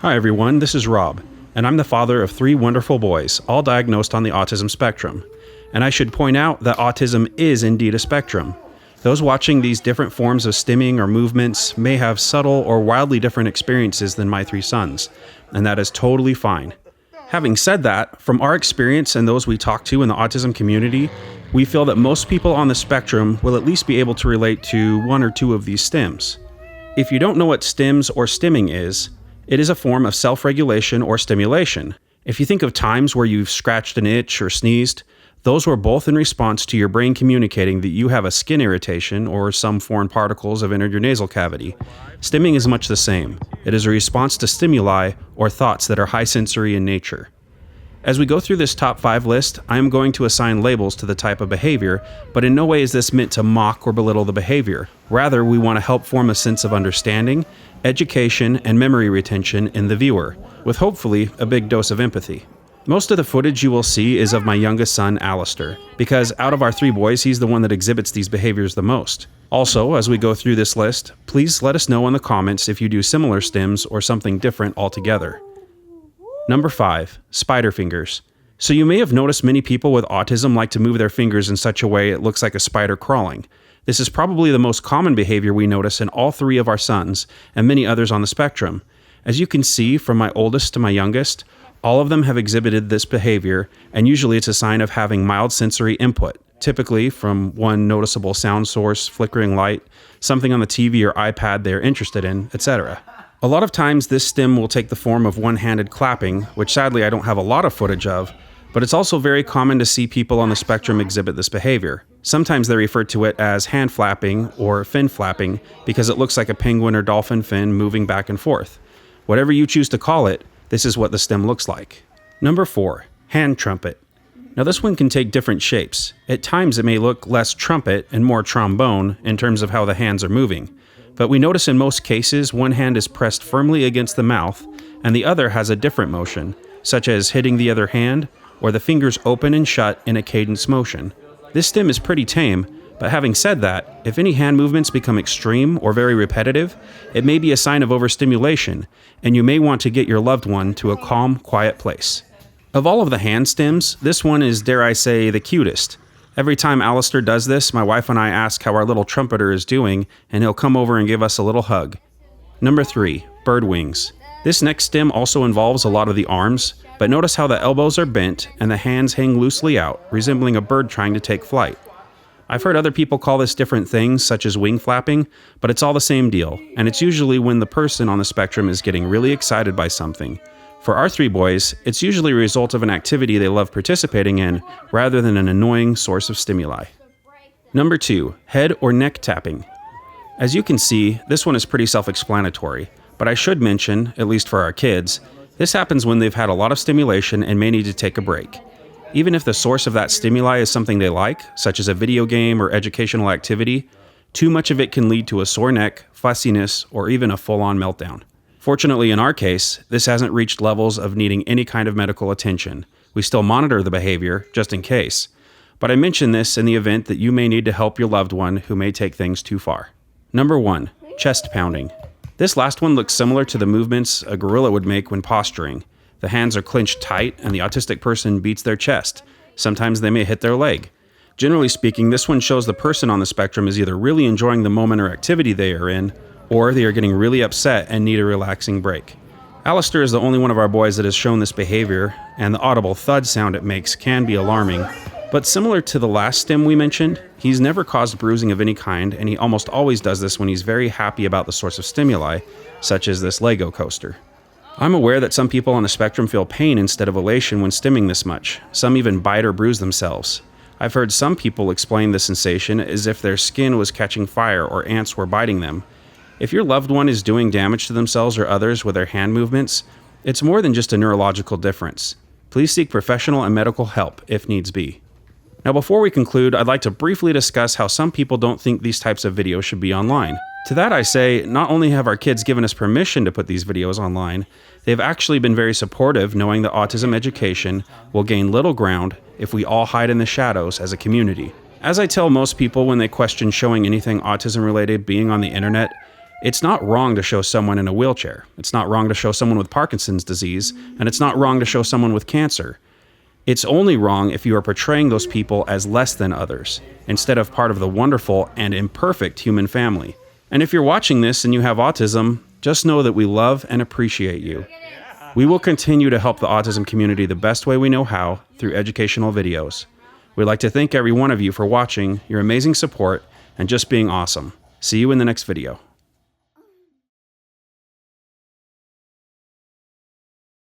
Hi everyone, this is Rob, and I'm the father of 3 wonderful boys, all diagnosed on the autism spectrum. And I should point out that autism is indeed a spectrum. Those watching these different forms of stimming or movements may have subtle or wildly different experiences than my 3 sons, and that is totally fine. Having said that, from our experience and those we talk to in the autism community, we feel that most people on the spectrum will at least be able to relate to 1 or 2 of these stims. If you don't know what stims or stimming is, it is a form of self-regulation or stimulation. If you think of times where you've scratched an itch or sneezed, those were both in response to your brain communicating that you have a skin irritation or some foreign particles have entered your nasal cavity. Stimming is much the same. It is a response to stimuli or thoughts that are high sensory in nature. As we go through this top 5 list, I am going to assign labels to the type of behavior, but in no way is this meant to mock or belittle the behavior. Rather, we want to help form a sense of understanding, education, and memory retention in the viewer, with hopefully a big dose of empathy. Most of the footage you will see is of my youngest son, Alistair, because out of our 3 boys, he's the one that exhibits these behaviors the most. Also, as we go through this list, please let us know in the comments if you do similar stims or something different altogether. Number 5, spider fingers. So you may have noticed many people with autism like to move their fingers in such a way it looks like a spider crawling. This is probably the most common behavior we notice in all 3 of our sons and many others on the spectrum. As you can see from my oldest to my youngest, all of them have exhibited this behavior, and usually it's a sign of having mild sensory input, typically from one noticeable sound source, flickering light, something on the TV or iPad they're interested in, etc. A lot of times this stim will take the form of one-handed clapping, which sadly I don't have a lot of footage of, but it's also very common to see people on the spectrum exhibit this behavior. Sometimes they refer to it as hand flapping or fin flapping because it looks like a penguin or dolphin fin moving back and forth. Whatever you choose to call it, this is what the stim looks like. Number 4, hand trumpet. Now this one can take different shapes. At times it may look less trumpet and more trombone in terms of how the hands are moving. But we notice in most cases one hand is pressed firmly against the mouth and the other has a different motion, such as hitting the other hand or the fingers open and shut in a cadence motion. This stim is pretty tame, but having said that, if any hand movements become extreme or very repetitive, it may be a sign of overstimulation, and you may want to get your loved one to a calm, quiet place. Of all of the hand stims, this one is, dare I say, the cutest. Every time Alistair does this, my wife and I ask how our little trumpeter is doing, and he'll come over and give us a little hug. Number 3, bird wings. This next stim also involves a lot of the arms, but notice how the elbows are bent and the hands hang loosely out, resembling a bird trying to take flight. I've heard other people call this different things, such as wing flapping, but it's all the same deal, and it's usually when the person on the spectrum is getting really excited by something. For our 3 boys, it's usually a result of an activity they love participating in, rather than an annoying source of stimuli. Number 2, head or neck tapping. As you can see, this one is pretty self-explanatory, but I should mention, at least for our kids, this happens when they've had a lot of stimulation and may need to take a break. Even if the source of that stimuli is something they like, such as a video game or educational activity, too much of it can lead to a sore neck, fussiness, or even a full-on meltdown. Fortunately, in our case, this hasn't reached levels of needing any kind of medical attention. We still monitor the behavior, just in case. But I mention this in the event that you may need to help your loved one who may take things too far. Number 1, chest pounding. This last one looks similar to the movements a gorilla would make when posturing. The hands are clenched tight and the autistic person beats their chest. Sometimes they may hit their leg. Generally speaking, this one shows the person on the spectrum is either really enjoying the moment or activity they are in, or they are getting really upset and need a relaxing break. Alistair is the only one of our boys that has shown this behavior, and the audible thud sound it makes can be alarming. But similar to the last stim we mentioned, he's never caused bruising of any kind, and he almost always does this when he's very happy about the source of stimuli, such as this Lego coaster. I'm aware that some people on the spectrum feel pain instead of elation when stimming this much. Some even bite or bruise themselves. I've heard some people explain the sensation as if their skin was catching fire or ants were biting them. If your loved one is doing damage to themselves or others with their hand movements, it's more than just a neurological difference. Please seek professional and medical help if needs be. Now before we conclude, I'd like to briefly discuss how some people don't think these types of videos should be online. To that I say, not only have our kids given us permission to put these videos online, they've actually been very supportive, knowing that autism education will gain little ground if we all hide in the shadows as a community. As I tell most people when they question showing anything autism related being on the internet, It's not wrong to show someone in a wheelchair. It's not wrong to show someone with Parkinson's disease, and it's not wrong to show someone with cancer. It's only wrong if you are portraying those people as less than others, instead of part of the wonderful and imperfect human family. And if you're watching this and you have autism, just know that we love and appreciate you. We will continue to help the autism community the best way we know how, through educational videos. We'd like to thank every one of you for watching, your amazing support, and just being awesome. See you in the next video.